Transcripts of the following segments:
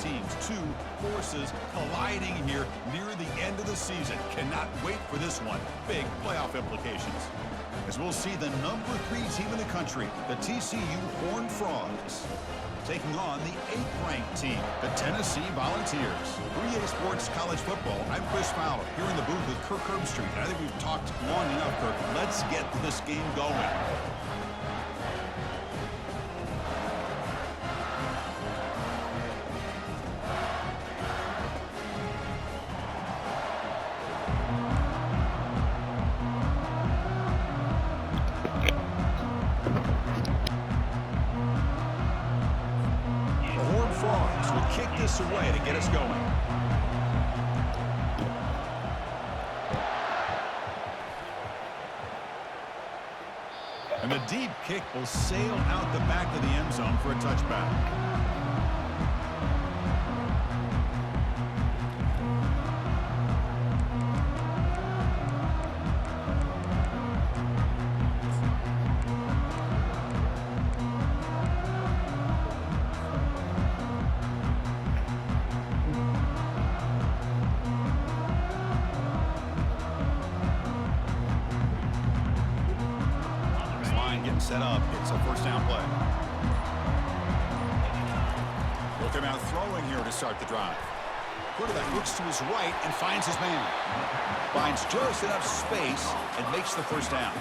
teams. Two forces colliding here near the end of the season. Cannot wait for this one. Big playoff implications. As we'll see the number 3 team in the country, the TCU Horned Frogs, taking on the 8th-ranked team, the Tennessee Volunteers. 3A Sports College Football, I'm Chris Fowler, here in the booth with Kirk Herbstreit. I think we've talked long enough, Kirk. Let's get this game going. Kick this away to get us going. And the deep kick will sail out the back of the end zone for a touchback. Getting set up. It's a first down play. Looking out throwing here to start the drive. Quarterback looks to his right and finds his man. Finds just enough space and makes the first down.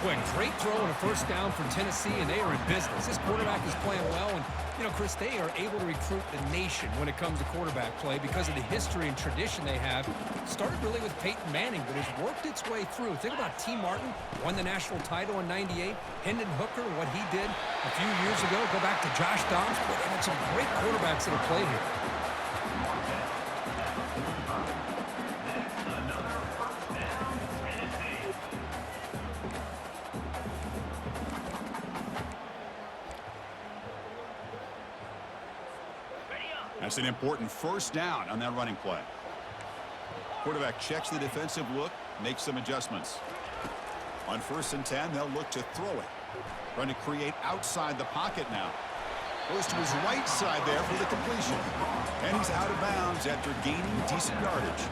Boy, great throw and a first down for Tennessee, and they are in business. This quarterback is playing well, and, you know, Chris, they are able to recruit the nation when it comes to quarterback play because of the history and tradition they have. Started really with Peyton Manning, but has worked its way through. Think about T. Martin, won the national title in '98. Hendon Hooker, what he did a few years ago. Go back to Josh Dobbs. Boy, they had some great quarterbacks that have played here. That's an important first down on that running play. Quarterback checks the defensive look, makes some adjustments. On 1st and 10, they'll look to throw it. Trying to create outside the pocket now. Goes to his right side there for the completion. And he's out of bounds after gaining decent yardage.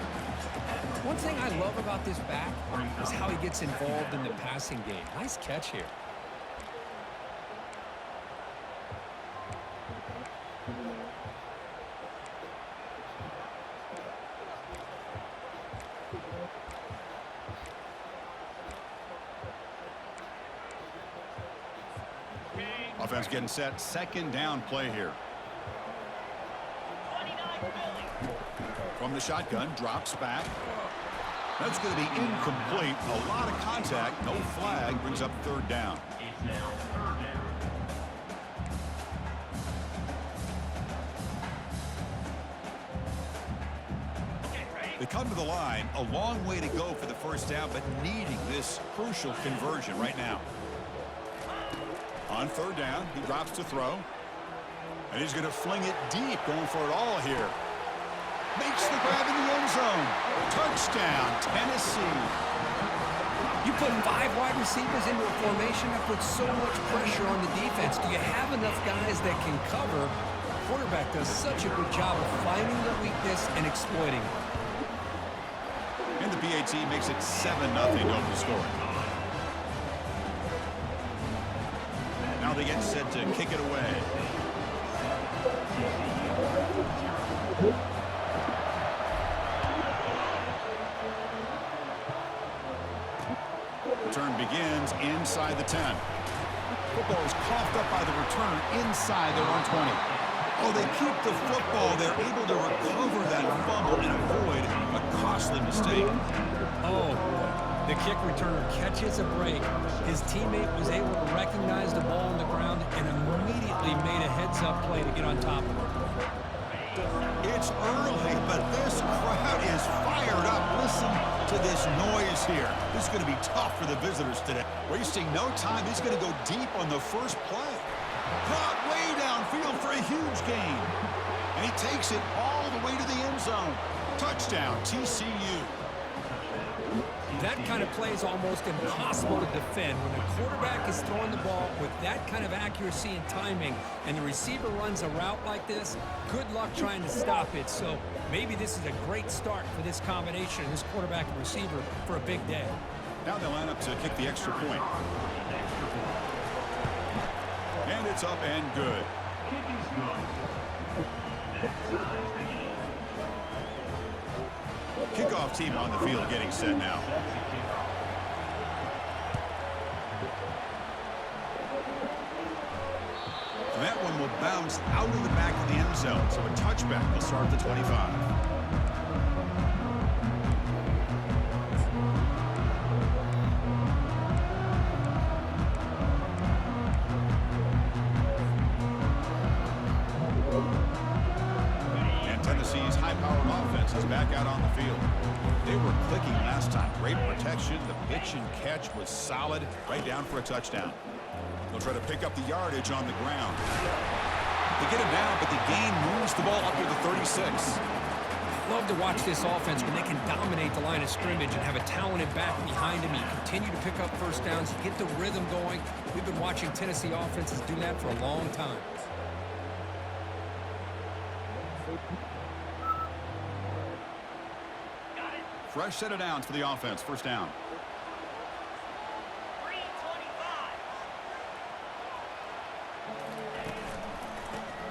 One thing I love about this back is how he gets involved in the passing game. Nice catch here. Offense getting set. Second down play here. From the shotgun, drops back. That's going to be incomplete. A lot of contact. No flag. Brings up 3rd down. They come to the line. A long way to go for the first down, but needing this crucial conversion right now. On 3rd down, he drops to throw. And he's going to fling it deep, going for it all here. Makes the grab in the end zone. Touchdown, Tennessee. You put 5 wide receivers into a formation that puts so much pressure on the defense. Do you have enough guys that can cover? The quarterback does such a good job of finding the weakness and exploiting it. And the BAT makes it 7-0 to open the score. Now they get set to kick it away. Return begins inside the 10. Football is coughed up by the returner inside the 120. Oh, they keep the football. They're able to recover that fumble and avoid a costly mistake. Oh, boy. The kick returner catches a break. His teammate was able to recognize the ball on the ground and immediately made a heads-up play to get on top of it. It's early, but this crowd is fired up. Listen to this noise here. This is going to be tough for the visitors today. Wasting no time. He's going to go deep on the first play. Caught way downfield for a huge gain. And he takes it all the way to the end zone. Touchdown, TCU. That kind of play is almost impossible to defend. When the quarterback is throwing the ball with that kind of accuracy and timing, and the receiver runs a route like this, good luck trying to stop it. So maybe this is a great start for this combination, this quarterback and receiver, for a big day. Now they line up to kick the extra point. And it's up and good. Kickoff team on the field getting set now. And that one will bounce out of the back of the end zone, so a touchback will start at the 25. Tennessee's high-powered offense is back out on the field. They were clicking last time. Great protection. The pitch and catch was solid, right down for a touchdown. They'll try to pick up the yardage on the ground. They get him down, but the gain moves the ball up to the 36. Love to watch this offense when they can dominate the line of scrimmage and have a talented back behind him. You continue to pick up first downs, you get the rhythm going. We've been watching Tennessee offenses do that for a long time. Fresh set of downs for the offense. First down.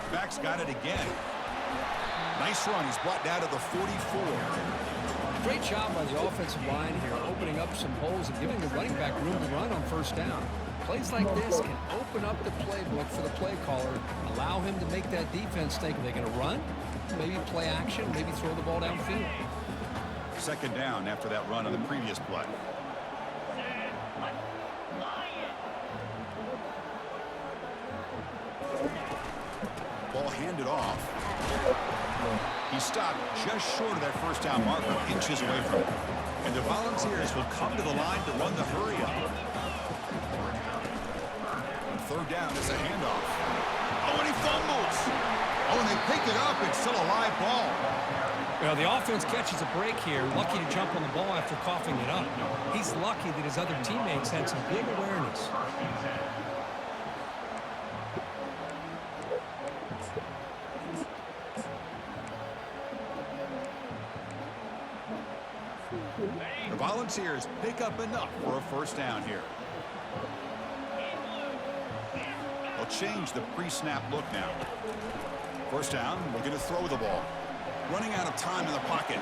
Back's got it again. Nice run. He's brought down to the 44. Great job by the offensive line here, opening up some holes and giving the running back room to run on first down. Plays like this can open up the playbook for the play caller, allow him to make that defense think, are they going to run? Maybe play action, maybe throw the ball downfield. Second down after that run on the previous play. Ball handed off. He stopped just short of that first down marker, inches away from it. And the Volunteers will come to the line to run the hurry up. Third down is a handoff. Oh, and he fumbles. Oh, and they pick it up. It's still a live ball. Well, the offense catches a break here, lucky to jump on the ball after coughing it up. He's lucky that his other teammates had some big awareness. The Volunteers pick up enough for a first down here. They'll change the pre-snap look now. First down, looking to throw the ball. Running out of time in the pocket.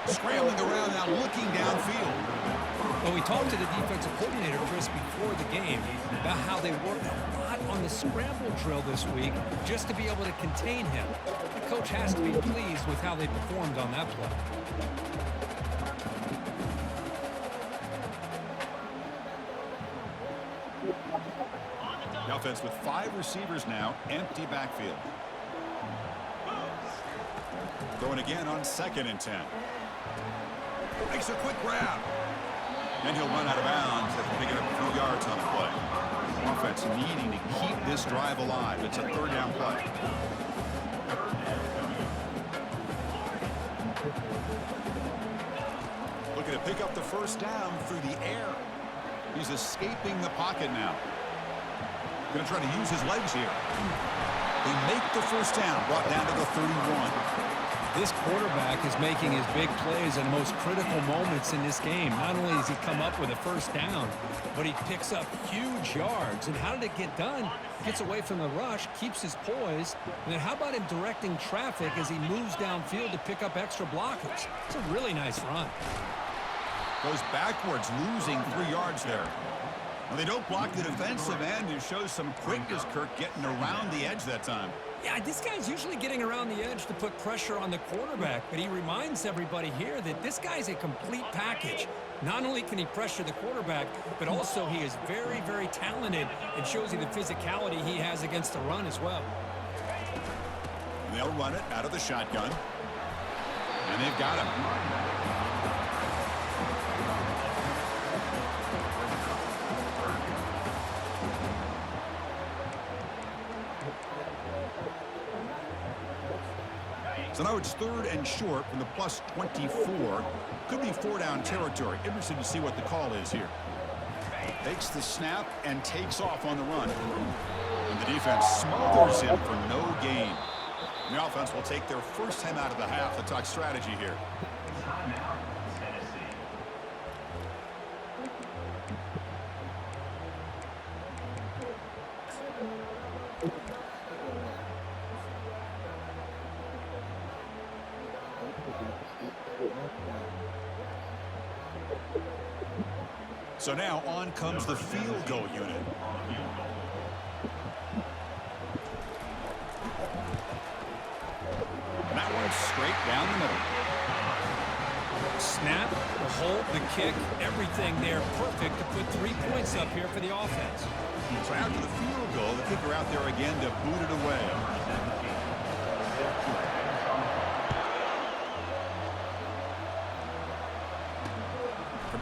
Scrambling around now, looking downfield. Well, we talked to the defensive coordinator, Chris, before the game about how they worked a lot on the scramble drill this week just to be able to contain him. The coach has to be pleased with how they performed on that play. The offense with 5 receivers now, empty backfield. Throwing again on 2nd and 10. Makes a quick grab. And he'll run out of bounds after picking up a few yards on the play. Offense needing to keep this drive alive. It's a third down play. Looking to pick up the first down through the air. He's escaping the pocket now. Going to try to use his legs here. They make the first down, brought down to the 31. This quarterback is making his big plays in the most critical moments in this game. Not only does he come up with a first down, but he picks up huge yards. And how did it get done? Gets away from the rush, keeps his poise. And then how about him directing traffic as he moves downfield to pick up extra blockers? It's a really nice run. Goes backwards, losing 3 yards there. Well, they don't block the defensive end. It shows some quickness, Kirk, getting around the edge that time. Yeah, this guy's usually getting around the edge to put pressure on the quarterback, but he reminds everybody here that this guy's a complete package. Not only can he pressure the quarterback, but also he is very, very talented and shows you the physicality he has against the run as well. And they'll run it out of the shotgun. And they've got him. So now it's 3rd and short from the plus 24. Could be 4-down territory. Interested to see what the call is here. Takes the snap and takes off on the run. And the defense smothers him for no gain. And the offense will take their first time out of the half to talk strategy here. So now on comes the field goal unit. And that one's straight down the middle. Snap, the hold, the kick, everything there perfect to put 3 points up here for the offense. So after the field goal, the kicker out there again to boot it away.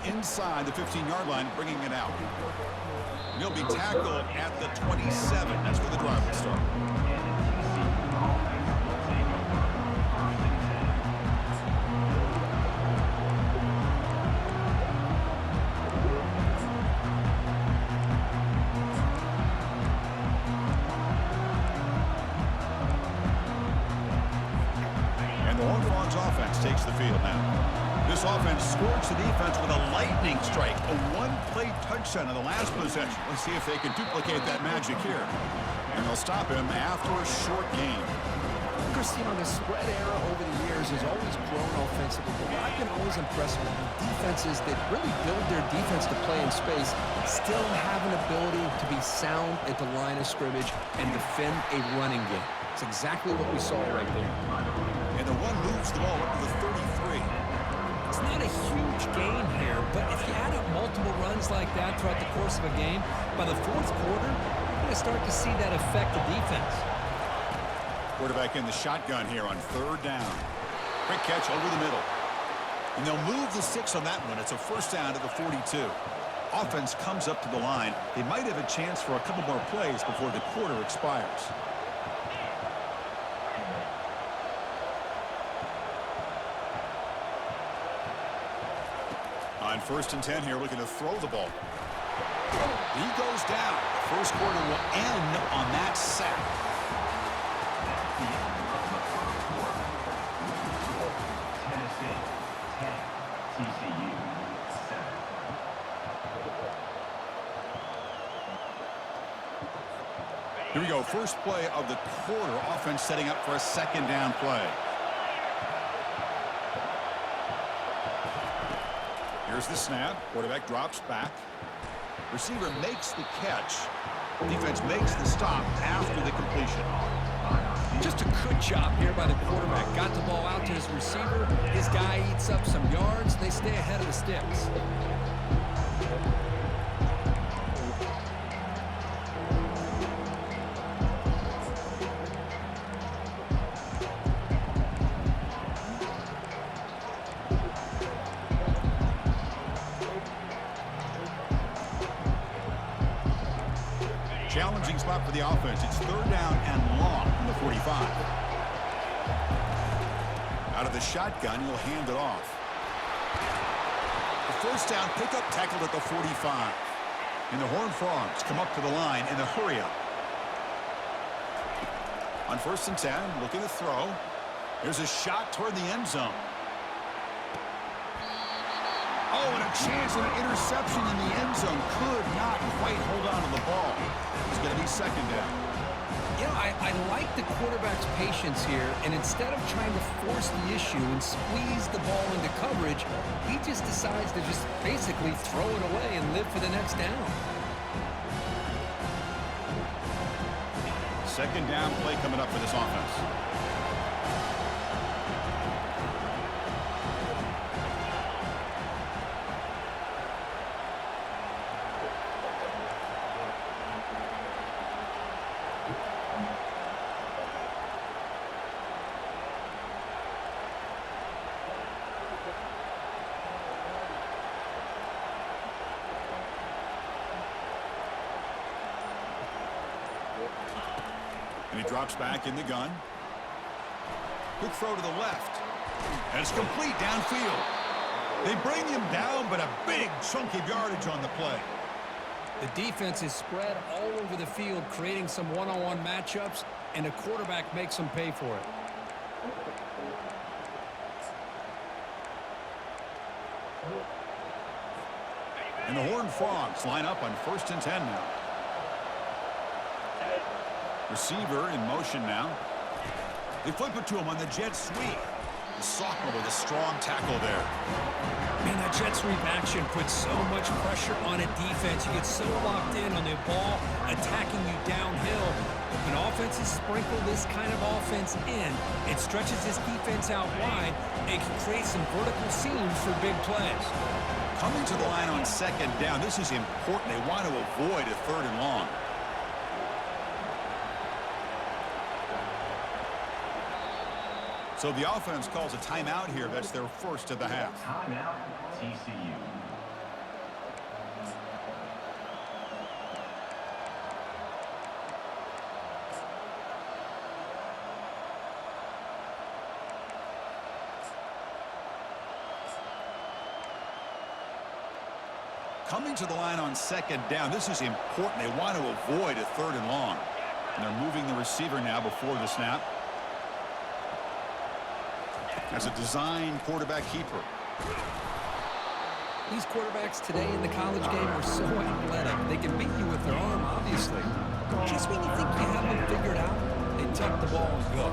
Inside the 15-yard line, bringing it out. And he'll be tackled at the 27. That's where the drive will start. And the Horned Frogs offense takes the field now. This offense scorched the defense with a lightning strike, a one-play touchdown in the last possession. Let's see if they can duplicate that magic here. And they'll stop him after a short gain. Chris, you know, the spread era over the years has always grown offensively. But I've been always impressed with defenses that really build their defense to play in space, still have an ability to be sound at the line of scrimmage and defend a running game. It's exactly what we saw right there. And the one moves the ball up to the 33. It's not a huge gain here, but if you add up multiple runs like that throughout the course of a game, by the 4th quarter, you're going to start to see that affect the defense. Quarterback in the shotgun here on 3rd down. Quick catch over the middle. And they'll move the 6 on that one. It's a first down to the 42. Offense comes up to the line. They might have a chance for a couple more plays before the quarter expires. On 1st and 10 here, looking to throw the ball. He goes down. First quarter will end on that sack. TCU 7. Here we go. First play of the quarter. Offense setting up for a 2nd down play. Here's the snap. Quarterback drops back. Receiver makes the catch. Defense makes the stop after the completion. Just a good job here by the quarterback. Got the ball out to his receiver. His guy eats up some yards. They stay ahead of the sticks. Challenging spot for the offense. It's 3rd down and long from the 45. Out of the shotgun, he'll hand it off. The first down pickup tackled at the 45. And the Horned Frogs come up to the line in the hurry-up. On 1st and 10, looking to throw. There's a shot toward the end zone. Oh, and a chance of an interception in the end zone. Could not quite hold on to the ball. It's going to be 2nd down. You know, I like the quarterback's patience here, and instead of trying to force the issue and squeeze the ball into coverage, he just decides to just basically throw it away and live for the next down. 2nd down play coming up for this offense. And he drops back in the gun. Quick throw to the left. And it's complete downfield. They bring him down, but a big chunk of yardage on the play. The defense is spread all over the field, creating some one-on-one matchups, and the quarterback makes them pay for it. And the Horned Frogs line up on 1st and 10 now. Receiver in motion now. They flip it to him on the jet sweep. The sophomore with a strong tackle there. Man, that jet sweep action puts so much pressure on a defense. You get so locked in on the ball attacking you downhill. When offenses sprinkle this kind of offense in, it stretches this defense out wide and can create some vertical seams for big plays. Coming to the line on 2nd down. This is important. They want to avoid a 3rd and long. So the offense calls a timeout here. That's their first of the half. Timeout, TCU. Coming to the line on 2nd down. This is important. They want to avoid a 3rd and long. And they're moving the receiver now before the snap. As a design quarterback keeper. These quarterbacks today in the college game are so athletic. They can beat you with their arm, obviously. Just when you think you have them figured out, they tuck the ball and go.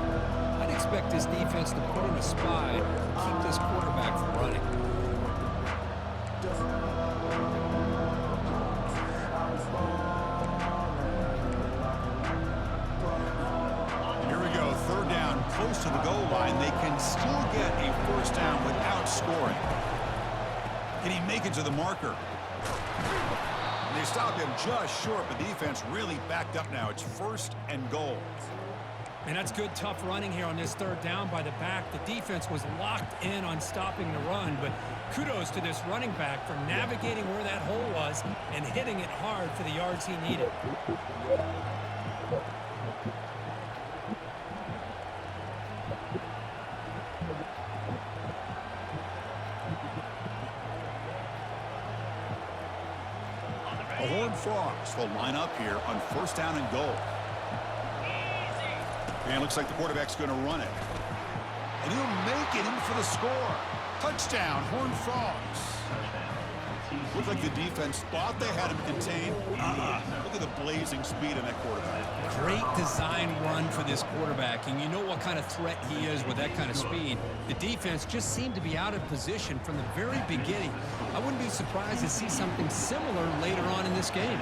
I'd expect this defense to put in a spy and keep this quarterback from running. Close to the goal line, they can still get a 1st down without scoring. Can he make it to the marker? And they stop him just short, but defense really backed up now. It's 1st and goal. And that's good, tough running here on this 3rd down by the back. The defense was locked in on stopping the run, but kudos to this running back for navigating where that hole was and hitting it hard for the yards he needed. The Horned Frogs will line up here on 1st down and goal. And it looks like the quarterback's going to run it. And he'll make it in for the score. Touchdown, Horned Frogs. Looked like the defense thought they had him contained. Look at the blazing speed of that quarterback. Great design run for this quarterback, and you know what kind of threat he is with that kind of speed. The defense just seemed to be out of position from the very beginning. I wouldn't be surprised to see something similar later on in this game.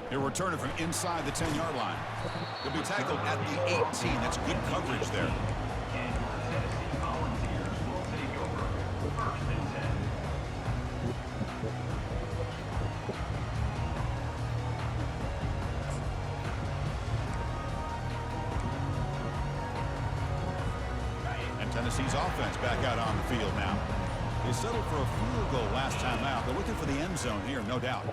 He'll return it from inside the 10-yard line. He'll be tackled at the 18. That's good coverage there. Tennessee's offense back out on the field now. They settled for a field goal last time out. They're looking for the end zone here, no doubt.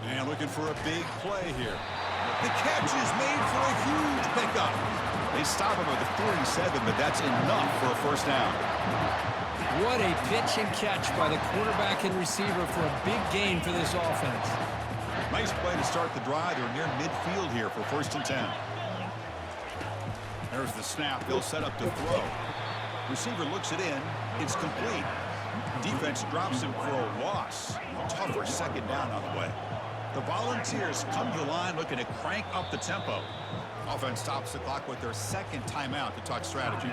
And looking for a big play here. The catch is made for a huge pickup. They stop him at the 47, but that's enough for a 1st down. What a pitch and catch by the quarterback and receiver for a big gain for this offense. Nice play to start the drive. They're near midfield here for 1st and 10. There's the snap. They'll set up to throw. Receiver looks it in. It's complete. Defense drops him for a loss. Tougher 2nd down on the way. The Volunteers come to the line looking to crank up the tempo. Offense stops the clock with their 2nd timeout to talk strategy.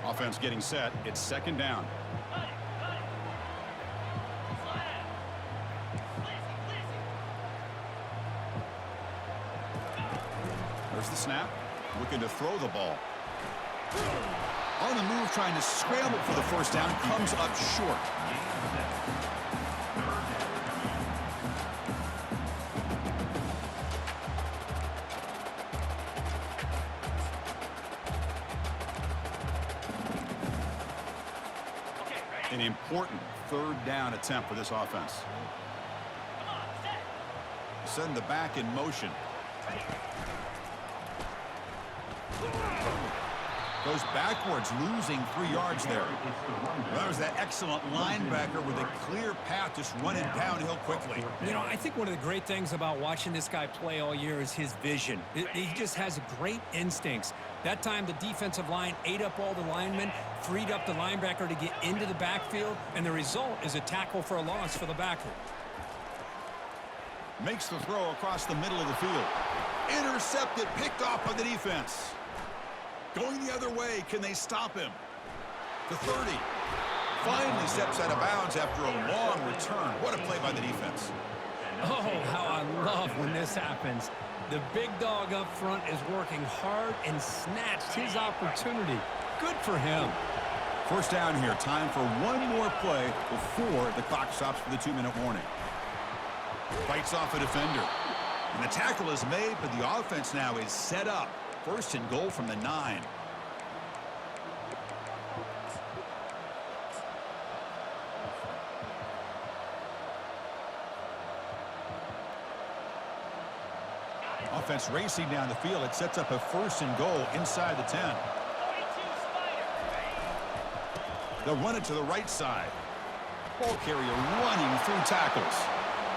Offense getting set. It's 2nd down. There's the snap. Looking to throw the ball. On the move, trying to scramble for the 1st down. Comes up short. An important third down attempt for this offense. Send the back in motion. Goes backwards, losing 3 yards there. Well, that was that excellent linebacker with a clear path, just running downhill quickly. You know, I think one of the great things about watching this guy play all year is his vision. He just has great instincts. That time, the defensive line ate up all the linemen, freed up the linebacker to get into the backfield, and the result is a tackle for a loss for the backer. Makes the throw across the middle of the field. Intercepted, picked off by the defense. Going the other way, can they stop him? The 30. Finally steps out of bounds after a long return. What a play by the defense. Oh, how I love when this happens. The big dog up front is working hard and snatched his opportunity. Good for him. First down here. Time for one more play before the clock stops for the 2-minute warning. Fights off a defender. And the tackle is made, but the offense now is set up. First and goal from the 9. Offense racing down the field. It sets up a first and goal inside the 10. They'll run it to the right side. Ball carrier running through tackles.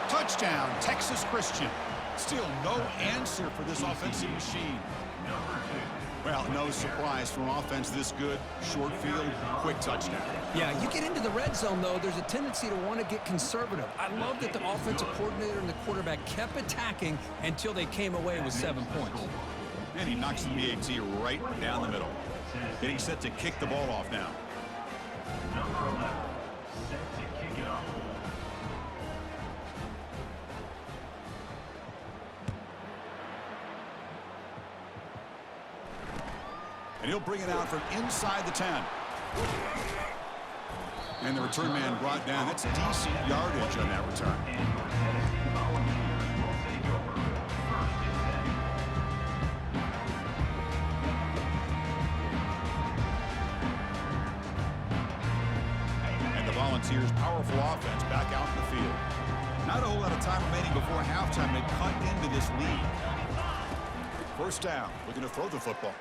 Touchdown, Texas Christian. Still no answer for this offensive machine. Well, no surprise for an offense this good. Short field, quick touchdown. Yeah, you get into the red zone, though, there's a tendency to want to get conservative. I love that the offensive coordinator and the quarterback kept attacking until they came away with 7 points. And he knocks the PAT right down the middle. Getting set to kick the ball off now. Number 11, set to kick it off. And he'll bring it out from inside the 10. And the return man brought down. That's decent yardage on that return. And the Volunteers' powerful offense back out in the field. Not a whole lot of time remaining before halftime to cut into this lead. First down, looking to throw the football.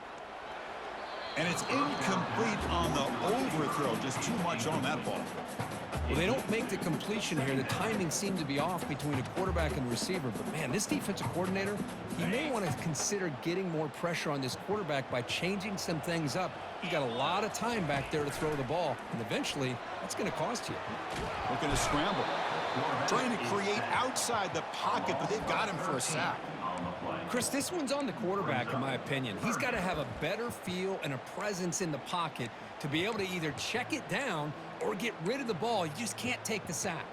And it's incomplete on the overthrow. Just too much on that ball. Well, they don't make the completion here. The timing seemed to be off between a quarterback and receiver. But, man, this defensive coordinator, he may want to consider getting more pressure on this quarterback by changing some things up. He's got a lot of time back there to throw the ball. And eventually, that's going to cost you. Looking to scramble. Trying to create outside the pocket, but they've got him for a sack. Chris, this one's on the quarterback, in my opinion. He's got to have a better feel and a presence in the pocket to be able to either check it down or get rid of the ball. You just can't take the sack.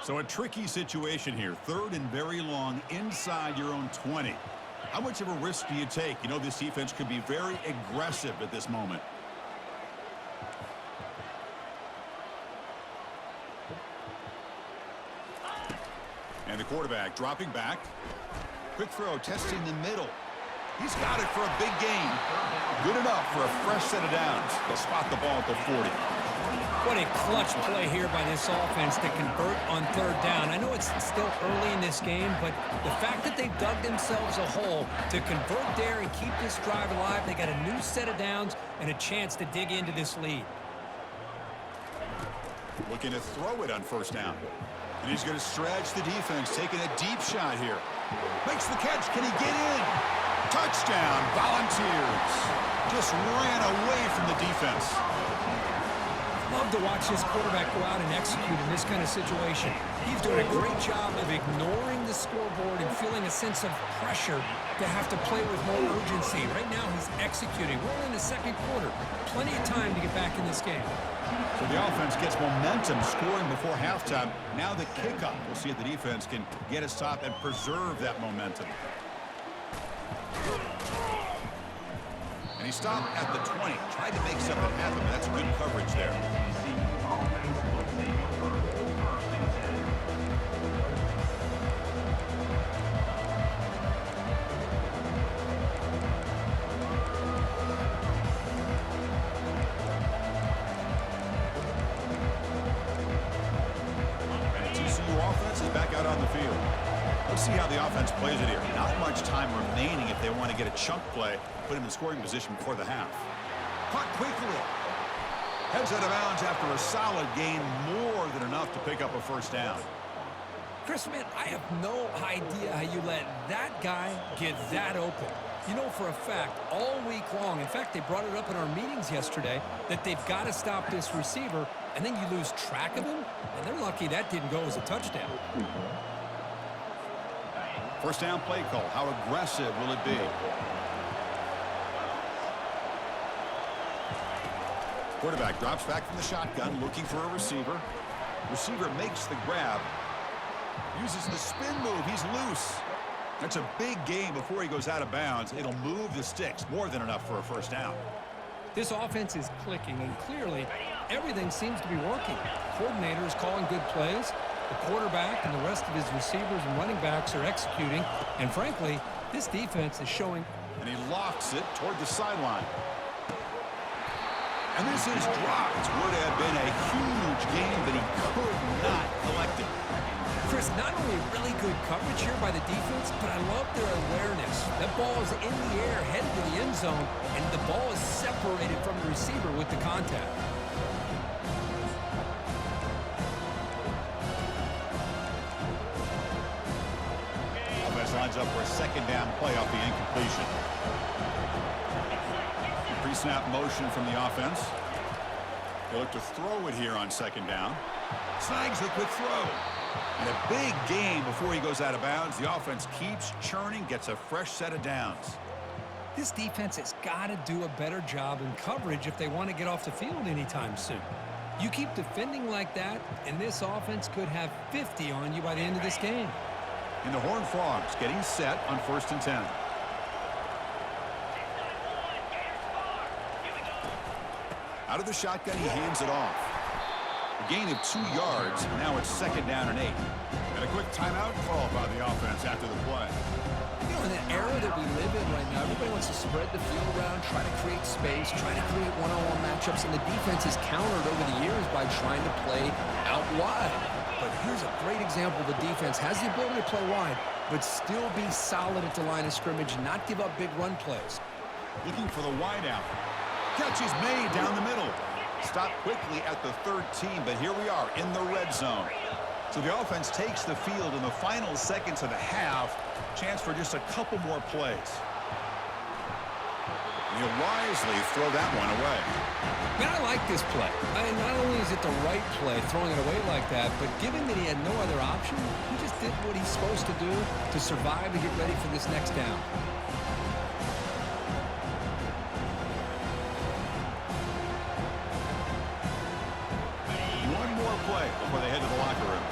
So a tricky situation here. Third and very long inside your own 20. How much of a risk do you take? You know, this defense could be very aggressive at this moment. And the quarterback dropping back. Quick throw, testing the middle. He's got it for a big gain. Good enough for a fresh set of downs. They'll spot the ball at the 40. What a clutch play here by this offense to convert on third down. I know it's still early in this game, but the fact that they've dug themselves a hole to convert there and keep this drive alive, they got a new set of downs and a chance to dig into this lead. Looking to throw it on first down. And he's going to stretch the defense, taking a deep shot here. Makes the catch. Can he get in? Touchdown, Volunteers. Just ran away from the defense. Love to watch this quarterback go out and execute in this kind of situation. He's doing a great job of ignoring the scoreboard and feeling a sense of pressure to have to play with more urgency. Right now, he's executing. We're in the second quarter. Plenty of time to get back in this game. So the offense gets momentum, scoring before halftime. Now the kickoff. We'll see if the defense can get a stop and preserve that momentum. And he stopped at the 20. Tried to make something happen, but that's good coverage there. out on the field. Let's see how the offense plays it here. Not much time remaining if they want to get a chunk play, put him in scoring position before the half. Caught quickly. Heads out of bounds after a solid gain, more than enough to pick up a first down. Chris, man, I have no idea how you let that guy get that open. You know for a fact, all week long, in fact, they brought it up in our meetings yesterday, that they've got to stop this receiver, and then you lose track of him, and they're lucky that didn't go as a touchdown. First down play call. How aggressive will it be? Quarterback drops back from the shotgun, looking for a receiver. Receiver makes the grab. Uses the spin move. He's loose. That's a big gain before he goes out of bounds. It'll move the sticks. More than enough for a first down. This offense is clicking, and clearly everything seems to be working. Coordinator is calling good plays. The quarterback and the rest of his receivers and running backs are executing. And frankly, this defense is showing. And he lofts it toward the sideline. And this is dropped. Would have been a huge gain, but he could not collect it. Chris, not only really good coverage here by the defense, but I love their awareness. That ball is in the air, headed to the end zone, and the ball is separated from the receiver with the contact. Offense lines up for a second down play off the incompletion. Pre-snap motion from the offense. They look to throw it here on second down. Snags the quick throw. And a big gain before he goes out of bounds. The offense keeps churning, gets a fresh set of downs. This defense has got to do a better job in coverage if they want to get off the field anytime soon. You keep defending like that, and this offense could have 50 on you by the end of this game. And the Horned Frogs getting set on 1st and 10. Out of the shotgun, he hands it off. A gain of 2 yards. Now it's second down and 8. And a quick timeout call by the offense after the play. You know, in the era that we live in right now, everybody wants to spread the field around, try to create space, try to create one-on-one matchups, and the defense has countered over the years by trying to play out wide. But here's a great example. The defense has the ability to play wide, but still be solid at the line of scrimmage, not give up big run plays. Looking for the wideout. Catch is made down the middle. Stopped quickly at the 13, but here we are in the red zone. So the offense takes the field in the final seconds of the half. Chance for just a couple more plays. And he'll wisely throw that one away. Man, I like this play. I mean, not only is it the right play, throwing it away like that, but given that he had no other option, he just did what he's supposed to do to survive and get ready for this next down. One more play before they head to the locker room.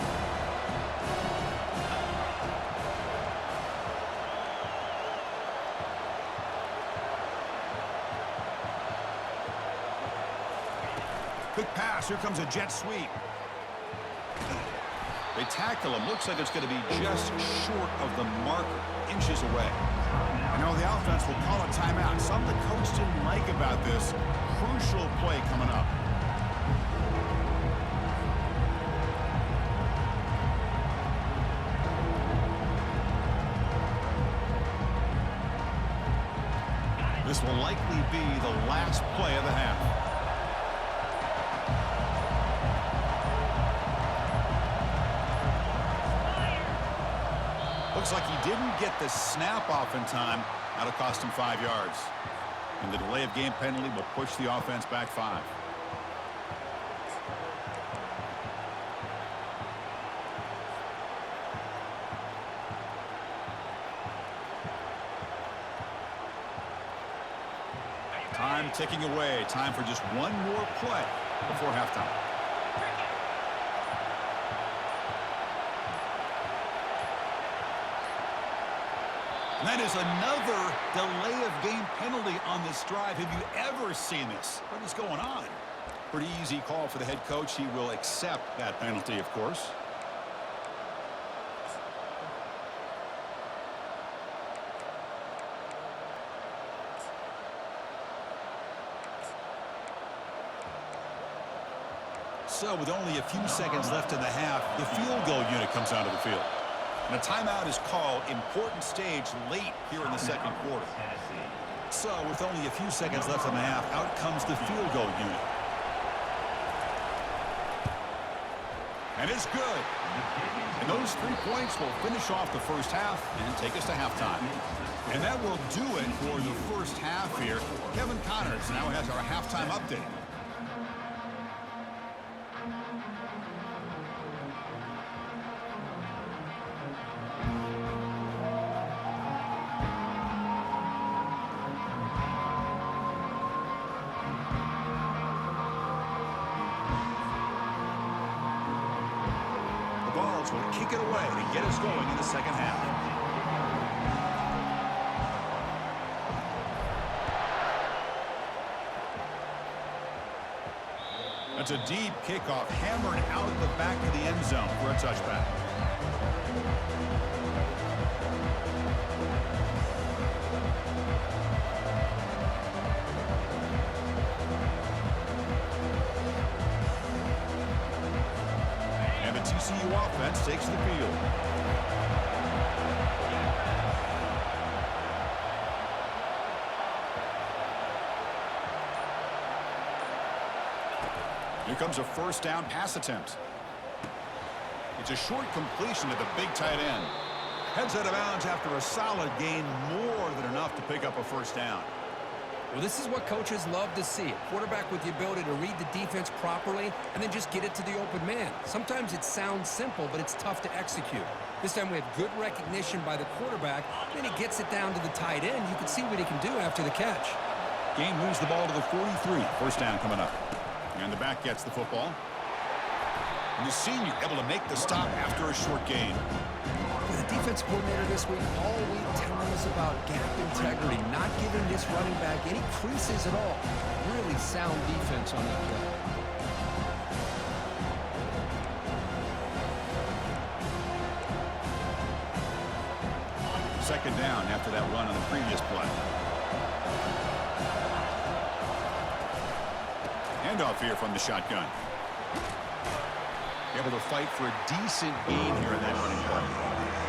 Quick pass. Here comes a jet sweep. They tackle him. Looks like it's going to be just short of the mark, inches away. I know the offense will call a timeout. Something the coach didn't like about this. Crucial play coming up. This will likely be the last play of the half. Looks like he didn't get the snap off in time. That'll cost him 5 yards. And the delay of game penalty will push the offense back 5. Time ticking away. Time for just one more play before halftime. And that is another delay of game penalty on this drive. Have you ever seen this? What is going on? Pretty easy call for the head coach. He will accept that penalty, of course. So with only a few seconds left in the half, the field goal unit comes onto the field. And a timeout is called. Important stage late here in the second quarter. So with only a few seconds left in the half, out comes the field goal unit. And it's good. And those 3 points will finish off the first half and take us to halftime. And that will do it for the first half here. Kevin Connors now has our halftime update. Will kick it away to get us going in the second half. That's a deep kickoff, hammered out the back of the end zone for a touchback. TCU offense takes the field. Here comes a first down pass attempt. It's a short completion to the big tight end. Heads out of bounds after a solid gain, more than enough to pick up a first down. Well, this is what coaches love to see. A quarterback with the ability to read the defense properly and then just get it to the open man. Sometimes it sounds simple, but it's tough to execute. This time we have good recognition by the quarterback. Then he gets it down to the tight end. You can see what he can do after the catch. Gain moves the ball to the 43. First down coming up. And the back gets the football. And the senior able to make the stop after a short gain. The defense coordinator this week all week telling us about gap integrity, not giving this running back any creases at all. Really sound defense on that play. Second down after that run on the previous play. Handoff here from the shotgun. Able to fight for a decent gain here in that running play.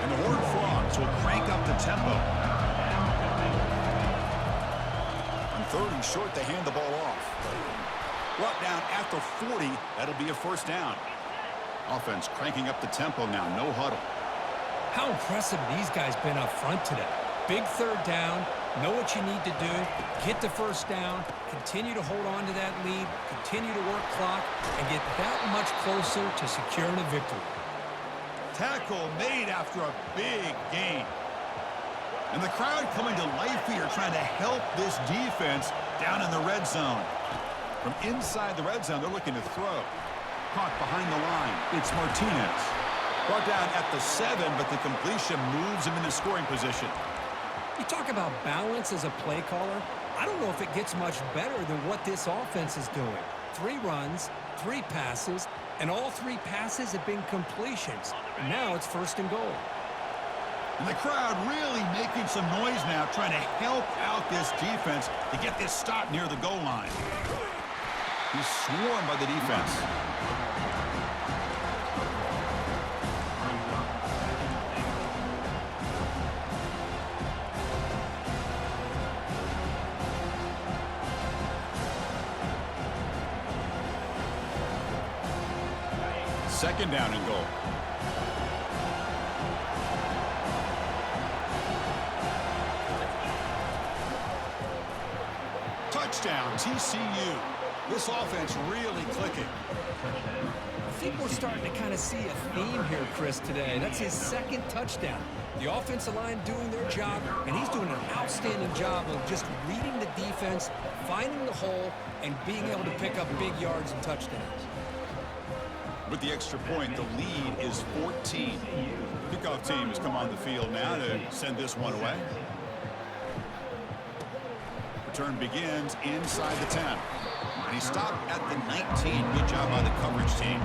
And the Horned Frogs will crank up the tempo. On 3rd and short, they hand the ball off. Brought down at the 40. That'll be a first down. Offense cranking up the tempo now. No huddle. How impressive these guys been up front today. Big 3rd down. Know what you need to do. Get the first down. Continue to hold on to that lead. Continue to work clock. And get that much closer to securing a victory. Tackle made after a big gain. And the crowd coming to life here trying to help this defense down in the red zone. From inside the red zone, they're looking to throw. Caught behind the line. It's Martinez. Brought down at the 7, but the completion moves him into scoring position. You talk about balance as a play caller. I don't know if it gets much better than what this offense is doing. 3 runs, 3 passes, and all 3 passes have been completions. And now it's 1st and goal. And the crowd really making some noise now, trying to help out this defense to get this stop near the goal line. He's swarmed by the defense. Second down and goal. Touchdown, TCU. This offense really clicking. I think we're starting to kind of see a theme here, Chris, today. That's his 2nd touchdown. The offensive line doing their job, and he's doing an outstanding job of just reading the defense, finding the hole, and being able to pick up big yards and touchdowns. With the extra point, the lead is 14. Kickoff team has come on the field now to send this one away. Return begins inside the 10. And he stopped at the 19. Good job by the coverage team.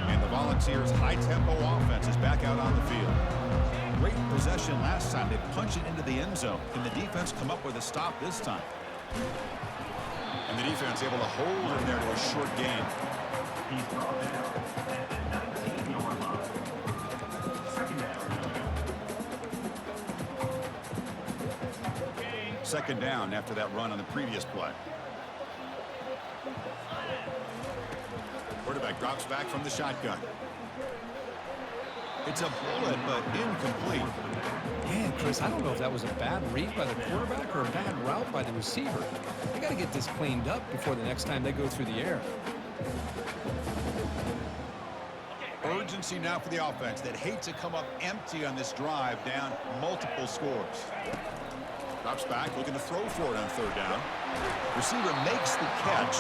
And the Volunteers' high-tempo offense is back out on the field. Great possession last time. They punch it into the end zone. Can the defense come up with a stop this time? And the defense able to hold him there to a short gain. He's brought down at the 19-yard line. Second down. Second down after that run on the previous play. Quarterback drops back from the shotgun. It's a bullet, but incomplete. Man, Chris, I don't know if that was a bad read by the quarterback or a bad route by the receiver. They got to get this cleaned up before the next time they go through the air. Urgency now for the offense that hate to come up empty on this drive, down multiple scores. Drops back, looking to throw for it on third down. Receiver makes the catch.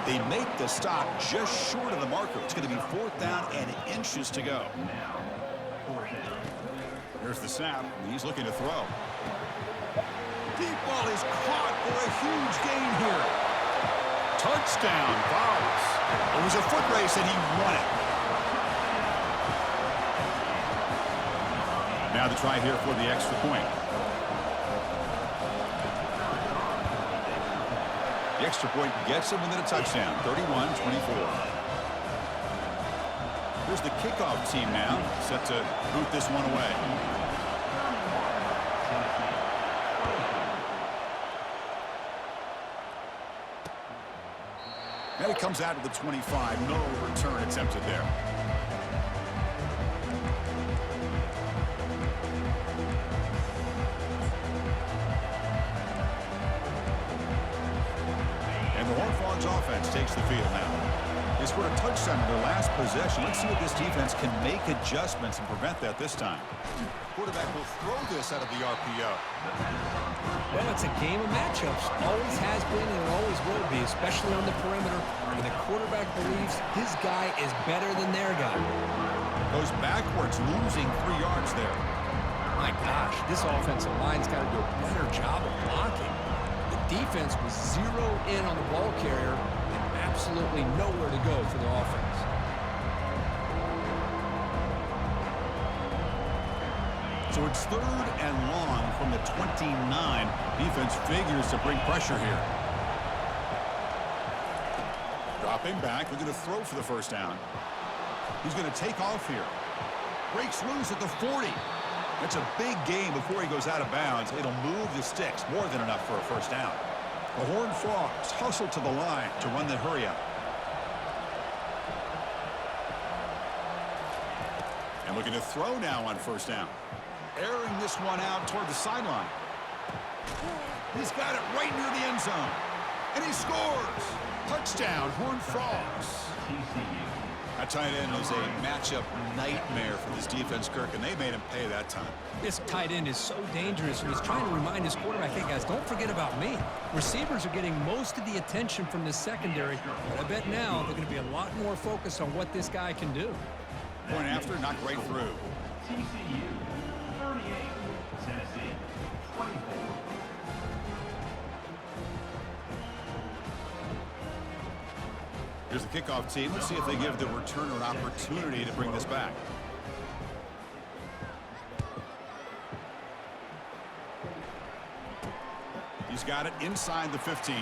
They make the stop just short of the marker. It's going to be fourth down and inches to go. Here's the snap, and he's looking to throw. Deep ball is caught for a huge gain here. Touchdown, Bowers. It was a foot race, and he won it. Now the try here for the extra point. The extra point gets him within a touchdown, 31-24. Here's the kickoff team now, set to boot this one away. And it comes out of the 25. No return attempted there. And the Horned Frogs offense takes the field now. They scored a touchdown in their last possession. Let's see if this defense can make adjustments and prevent that this time. Quarterback will throw this out of the RPO. Well, it's a game of matchups. Always has been and it always will be, especially on the perimeter, where the quarterback believes his guy is better than their guy. Goes backwards, losing 3 yards there. My gosh, this offensive line's got to do a better job of blocking. The defense was zeroed in on the ball carrier and absolutely nowhere to go for the offense. So it's third and long from the 29. Defense figures to bring pressure here. Dropping back, looking to throw for the first down. He's going to take off here. Breaks loose at the 40. That's a big gain before he goes out of bounds. It'll move the sticks, more than enough for a first down. The Horned Frogs hustle to the line to run the hurry up. And looking to throw now on first down. Airing this one out toward the sideline. He's got it right near the end zone. And he scores. Touchdown, Horned Frogs. TCU. That tight end is a matchup nightmare for this defense, Kirk, and they made him pay that time. This tight end is so dangerous, and he's trying to remind his quarterback, hey, guys, don't forget about me. Receivers are getting most of the attention from this secondary, but I bet now they're going to be a lot more focused on what this guy can do. Point after, knocked right through. TCU 38, Tennessee 24. Here's the kickoff team. Let's see if they give the returner an opportunity to bring this back. He's got it inside the 15.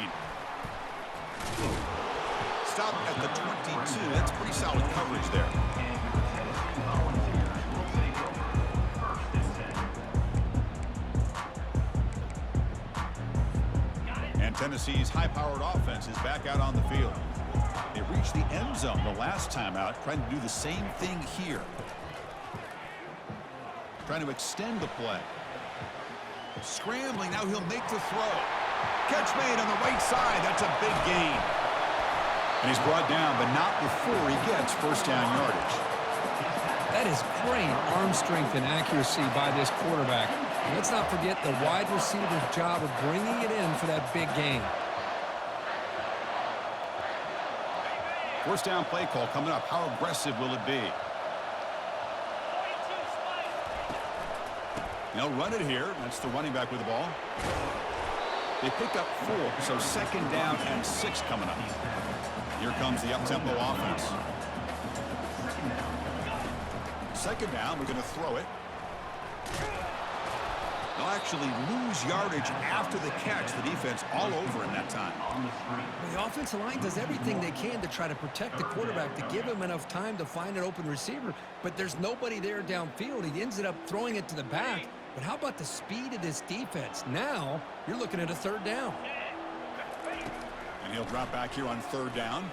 Stop at the 22. That's pretty solid coverage there. And Tennessee's high-powered offense is back out on the field. They reached the end zone the last time out, trying to do the same thing here. Trying to extend the play. Scrambling, now he'll make the throw. Catch made on the right side, that's a big gain. And he's brought down, but not before he gets first down yardage. That is great arm strength and accuracy by this quarterback. And let's not forget the wide receiver's job of bringing it in for that big gain. First down play call coming up. How aggressive will it be? They'll run it here. That's the running back with the ball. They pick up 4, so second down and 6 coming up. Here comes the up-tempo offense. Second down, we're going to throw it. They'll actually lose yardage after the catch. The defense all over in that time. The offensive line does everything they can to try to protect the quarterback, to give him enough time to find an open receiver, but there's nobody there downfield. He ends up throwing it to the back. But how about the speed of this defense? Now you're looking at a third down. And he'll drop back here on third down.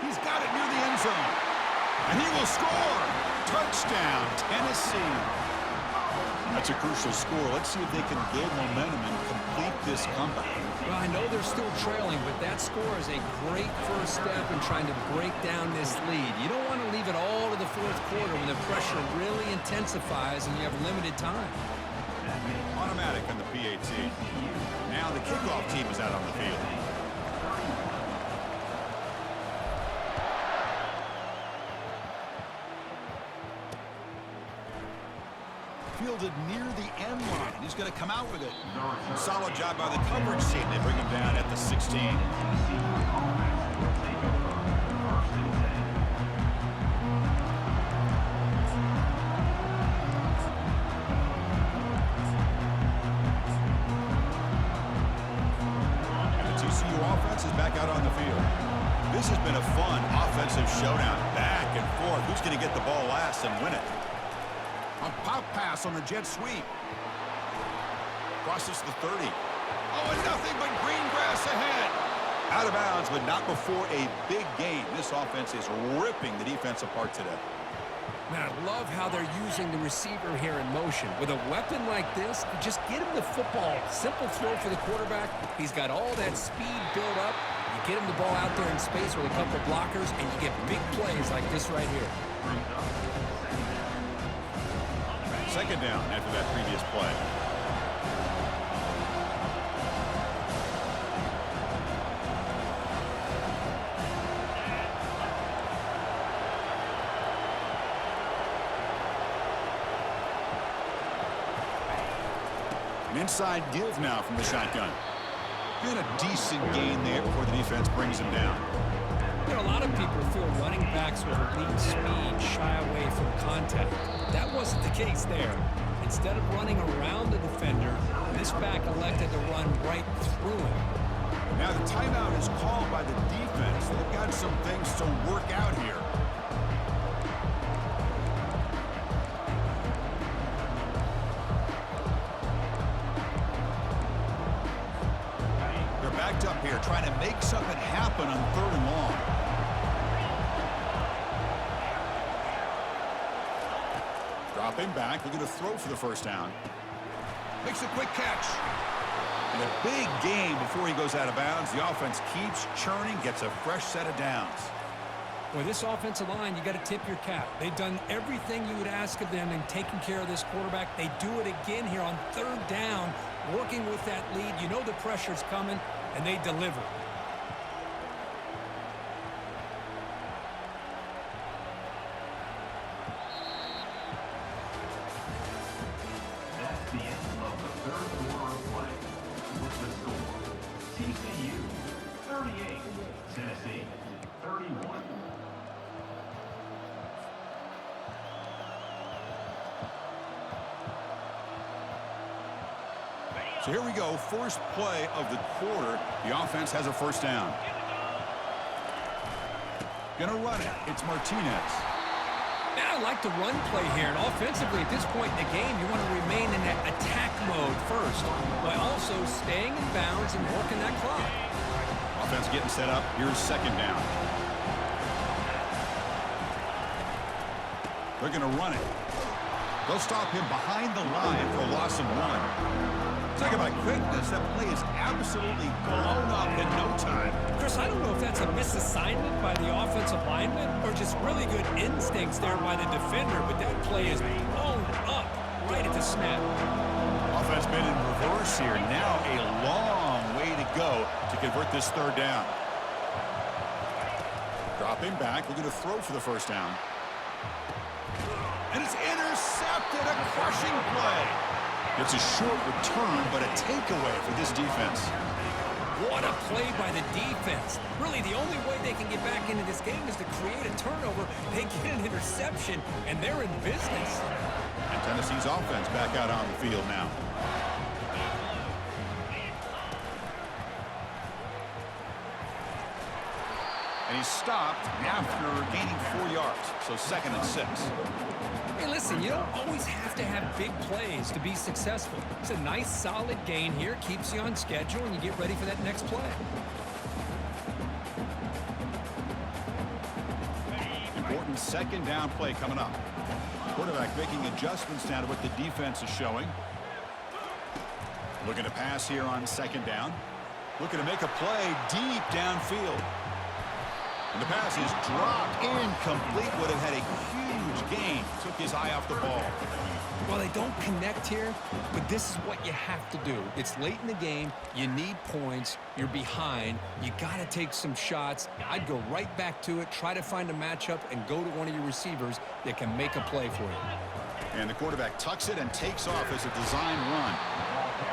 He's got it near the end zone. And he will score. Touchdown, Tennessee. That's a crucial score. Let's see if they can build momentum and complete this comeback. Well, I know they're still trailing, but that score is a great first step in trying to break down this lead. You don't want to leave it all to the fourth quarter when the pressure really intensifies and you have limited time. Automatic on the PAT. Now the kickoff team is out on the field. Fielded near the end line. He's going to come out with it. Solid job by the coverage team. They bring him down at the 16. And the TCU offense is back out on the field. This has been a fun offensive showdown. Back and forth. Who's going to get the ball last and win it? A pop pass on the jet sweep. Crosses the 30. Oh, and nothing but green grass ahead. Out of bounds, but not before a big gain. This offense is ripping the defense apart today. Man, I love how they're using the receiver here in motion. With a weapon like this, you just get him the football. Simple throw for the quarterback. He's got all that speed built up. You get him the ball out there in space with a couple blockers, and you get big plays like this right here. Second down after that previous play. An inside give now from the shotgun. And a decent gain there before the defense brings him down. You know, a lot of people feel running backs with elite speed shy away from contact. That wasn't the case there. Instead of running around the defender, this back elected to run right through him. Now the timeout is called by the defense. They've got some things to work out here. They're backed up here trying to make something happen on third and long. Dropping back, looking to throw for the first down. Makes a quick catch. And a big gain before he goes out of bounds. The offense keeps churning, gets a fresh set of downs. Boy, this offensive line, you got to tip your cap. They've done everything you would ask of them in taking care of this quarterback. They do it again here on third down, working with that lead. You know the pressure's coming, and they deliver. That's the end of the third quarter of play. With the score, TCU 38, Tennessee 31. So here we go, first play of the quarter. The offense has a first down. Gonna run it. It's Martinez. Man, I like the run play here. And offensively, at this point in the game, you want to remain in that attack mode first, while also staying in bounds and working that clock. Offense getting set up. Here's second down. They're gonna run it. They'll stop him behind the line for a loss of 1. Talk about quickness. That play is absolutely blown up in no time. Chris, I don't know if that's a misassignment by the offensive lineman or just really good instincts there by the defender, but that play is blown up right at the snap. Offense been in reverse here. Now a long way to go to convert this third down. Dropping back. We're going to throw for the first down. And it's intercepted. A crushing play. It's a short return, but a takeaway for this defense. What a play by the defense. Really, the only way they can get back into this game is to create a turnover. They get an interception, and they're in business. And Tennessee's offense back out on the field now. And he's stopped after gaining 4 yards, so 2nd and 6. Hey, listen, you don't always have to have big plays to be successful. It's a nice, solid gain here. Keeps you on schedule, and you get ready for that next play. Important 2nd down play coming up. Quarterback making adjustments now to what the defense is showing. Looking to pass here on 2nd down. Looking to make a play deep downfield. And the pass is dropped, incomplete. Would have had a huge gain. Took his eye off the ball. Well, they don't connect here, but this is what you have to do. It's late in the game. You need points. You're behind. You got to take some shots. I'd go right back to it, try to find a matchup, and go to one of your receivers that can make a play for you. And the quarterback tucks it and takes off as a design run.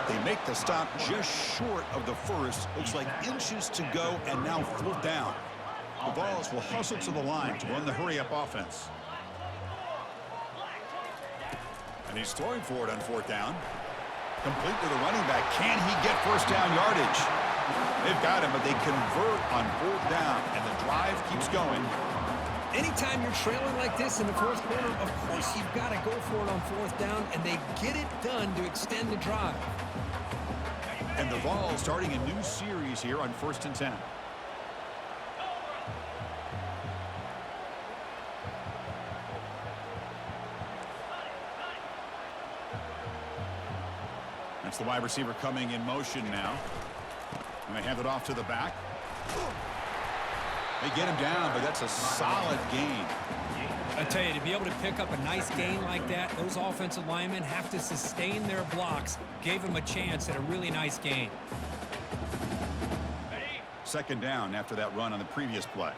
They make the stop just short of the first. Looks like inches to go, and now 4th down. The Vols will hustle to the line to run the hurry-up offense. And he's throwing for it on 4th down. Complete to the running back. Can he get 1st down yardage? They've got him, but they convert on 4th down, and the drive keeps going. Anytime you're trailing like this in the 4th quarter, of course you've got to go for it on 4th down, and they get it done to extend the drive. And the Vols starting a new series here on 1st and 10. That's the wide receiver coming in motion now. And they hand it off to the back. They get him down, but that's a solid gain. I tell you, to be able to pick up a nice gain like that, those offensive linemen have to sustain their blocks. Gave him a chance at a really nice gain. 2nd down after that run on the previous play.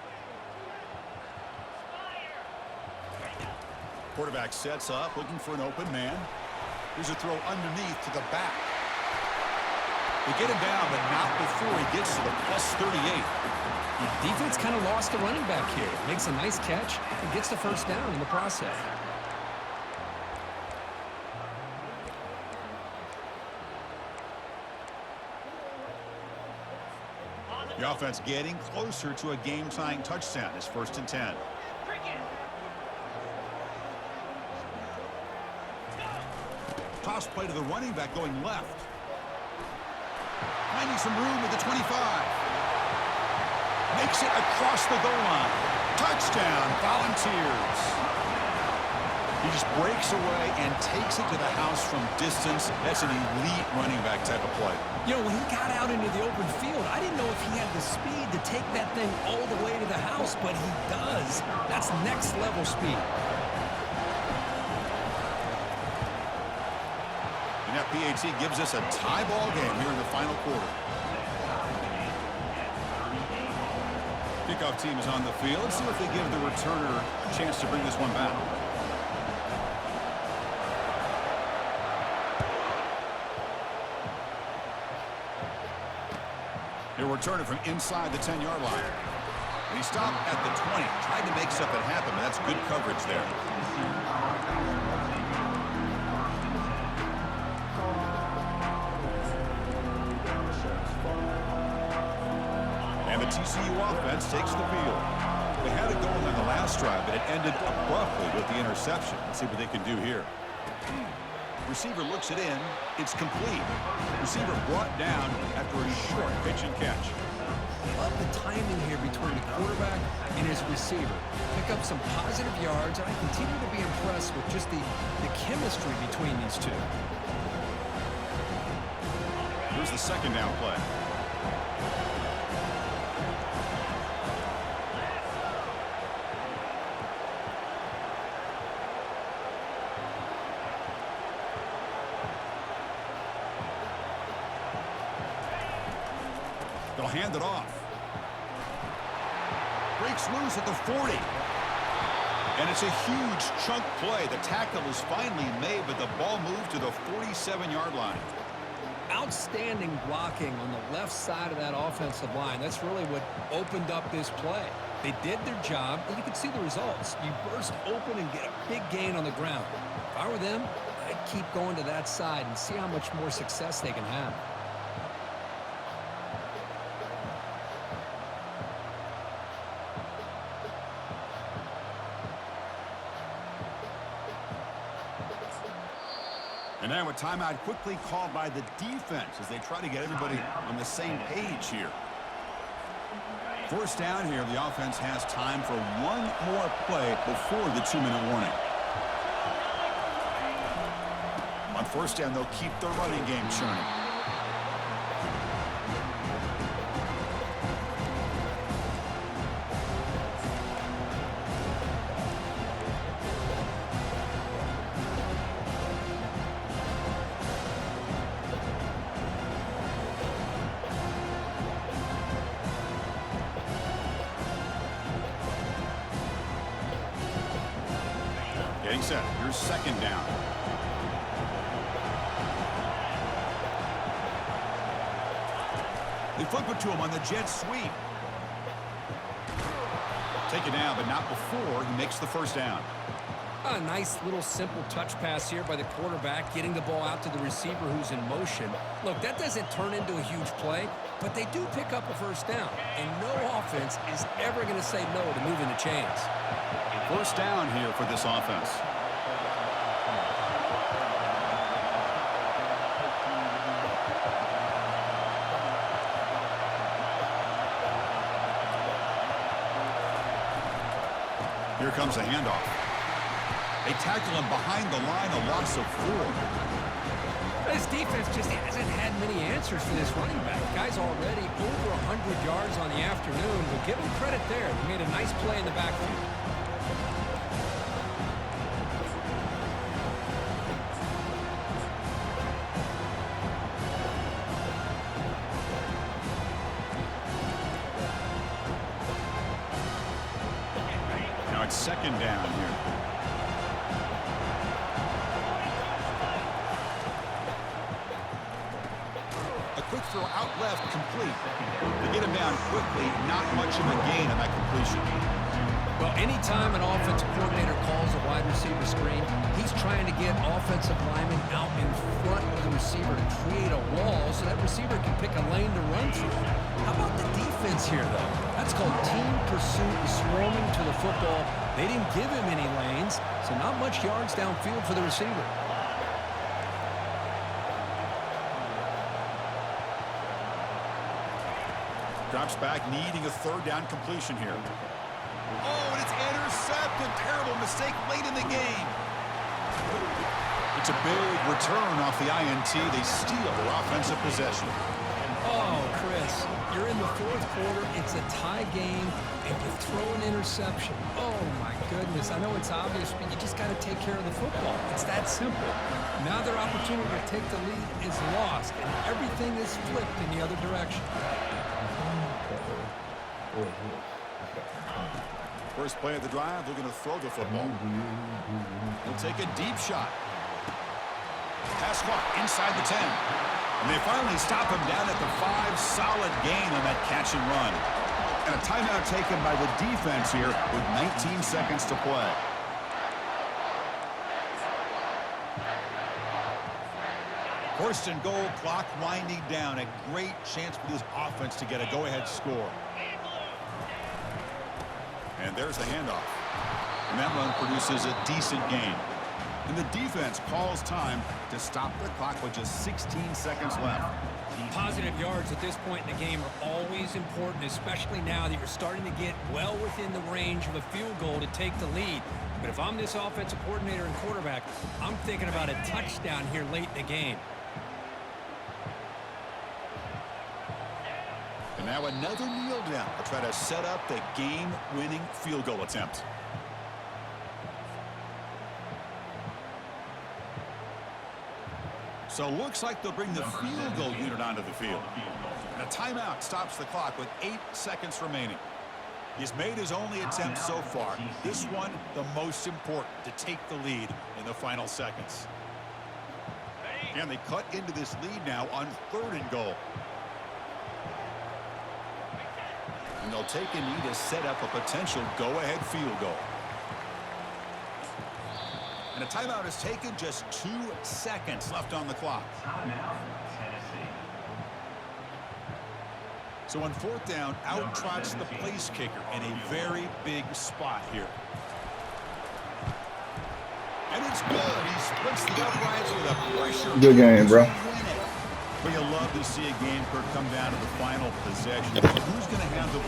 Quarterback sets up, looking for an open man. Here's a throw underneath to the back. They get him down, but not before he gets to the +38. The defense kind of lost the running back here. Makes a nice catch and gets the 1st down in the process. The offense getting closer to a game-tying touchdown. It's 1st and 10. Toss play to the running back going left. Finding some room at the 25. Makes it across the goal line. Touchdown, Volunteers. He just breaks away and takes it to the house from distance. That's an elite running back type of play. You know, when he got out into the open field, I didn't know if he had the speed to take that thing all the way to the house, but he does. That's next-level speed. And that PAT gives us a tie ball game here in the final quarter. Kickoff team is on the field. Let's see if they give the returner a chance to bring this one back. He'll return it from inside the 10-yard line. And he stopped at the 20. Tried to make something happen, but that's good coverage there. And the TCU offense takes the field. They had it going on the last drive, but it ended abruptly with the interception. Let's see what they can do here. Receiver looks it in. It's complete. Receiver brought down after a short pitch and catch. Love the timing here between the quarterback and his receiver. Pick up some positive yards, and I continue to be impressed with just the chemistry between these two. Here's the 2nd down play. They'll hand it off. Breaks loose at the 40. And it's a huge chunk play. The tackle is finally made, but the ball moved to the 47-yard line. outstanding blocking on the left side of that offensive line. That's really what opened up this play. They did their job, and you can see the results. You burst open and get a big gain on the ground. If I were them, I'd keep going to that side and see how much more success they can have. And now a timeout quickly called by the defense as they try to get everybody on the same page here. First down here, the offense has time for one more play before the 2-minute warning. On first down, they'll keep their running game churning. Getting set. Here's second down. They flip it to him on the jet sweep. Take it down, but not before he makes the first down. A nice little simple touch pass here by the quarterback, getting the ball out to the receiver who's in motion. Look, that doesn't turn into a huge play, but they do pick up a first down. And no offense is ever going to say no to moving the chains. First down here for this offense. Here comes a handoff. They tackle him behind the line, a loss of 4. This defense just hasn't had many answers for this running back. The guy's already over 100 yards on the afternoon, but give him credit there. He made a nice play in the backfield. Now it's second down here. Quick throw out left, complete. They get him down quickly, not much of a gain on that completion. Well, anytime an offensive coordinator calls a wide receiver screen, he's trying to get offensive linemen out in front of the receiver to create a wall so that receiver can pick a lane to run through. How about the defense here, though? That's called team pursuit and swarming to the football. They didn't give him any lanes, so not much yards downfield for the receiver. Drops back, needing a third down completion here. Oh, and it's intercepted. Terrible mistake late in the game. It's a big return off the INT. They steal their offensive possession. Oh, Chris, you're in the fourth quarter. It's a tie game, and you throw an interception. Oh, my goodness. I know it's obvious, but you just got to take care of the football. It's that simple. Now their opportunity to take the lead is lost, and everything is flipped in the other direction. First play of the drive, they're going to throw the football. He'll take a deep shot. Pass caught inside the 10. And they finally stop him down at the 5. Solid gain on that catch and run. And a timeout taken by the defense here with 19 seconds to play. First and goal, clock winding down. A great chance for this offense to get a go-ahead score. And there's the handoff. And that run produces a decent gain. And the defense calls time to stop the clock with just 16 seconds left. Positive yards at this point in the game are always important, especially now that you're starting to get well within the range of a field goal to take the lead. But if I'm this offensive coordinator and quarterback, I'm thinking about a touchdown here late in the game. And now another kneel down to try to set up the game-winning field goal attempt. So looks like they'll bring the field goal unit onto the field. And a timeout stops the clock with 8 seconds remaining. He's made his only attempt so far. This one, the most important, to take the lead in the final seconds. Ready? And they cut into this lead now on 3rd and goal. And they'll take a knee to set up a potential go-ahead field goal. And a timeout is taken, just 2 seconds left on the clock. Timeout, Tennessee. So on 4th down, out trots the place kicker in a very big spot here. And it's good. He splits the uprights with a pressure. Good game, bro. But you love to see a game come down to the final possession. Who's going to have the